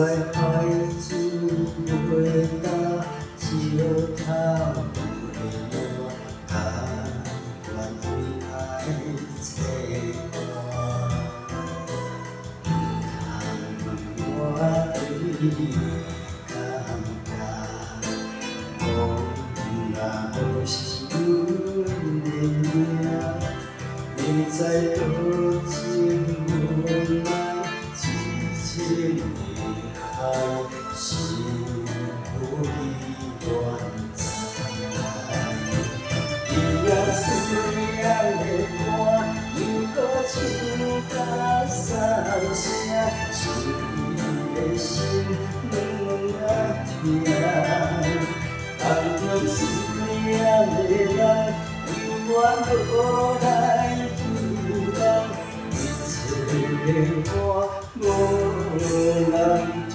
在海水袂干，只有透袂落，甘愿为爱切割。通问我对你的感觉，讲若无是阮的命，你在多情无奈。 情的海，心有你愿知。你也虽然的歌，又搁唱甲三声，是你的心软啊痛。梦中虽然的人，永远无来救人，一切的我。 无人听。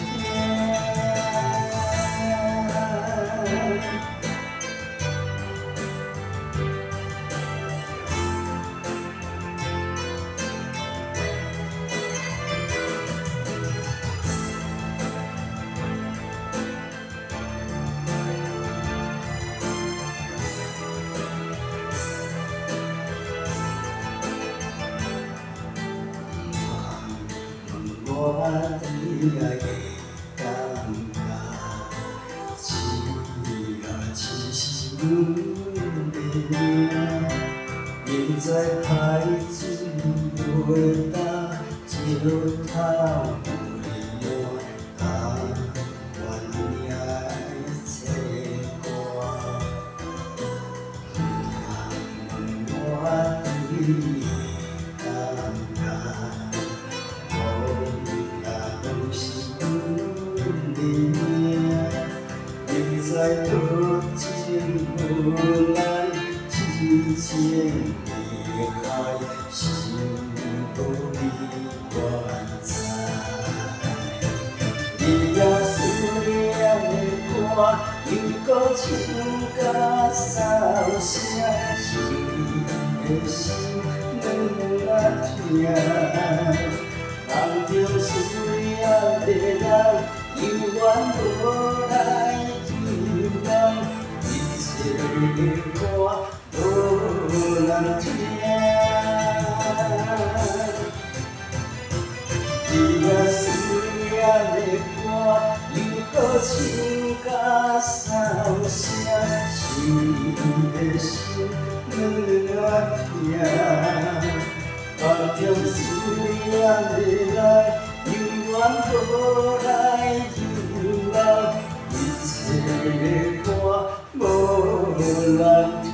我对爱的感觉，痴是阮的命。现在海水袂干，石头袂落，甘愿为爱切割。问我对你的感觉。 在多情无奈，痴情的海，心有你愿知。你也虽然的歌，又搁唱甲三声，是你的心软啊痛。梦中虽然的人，永远无来。 一切的歌无人听，你也虽然的歌，又搁唱甲三声，是你的心软啊痛。梦中虽然的人，永远无来救人。 一切的歌无人。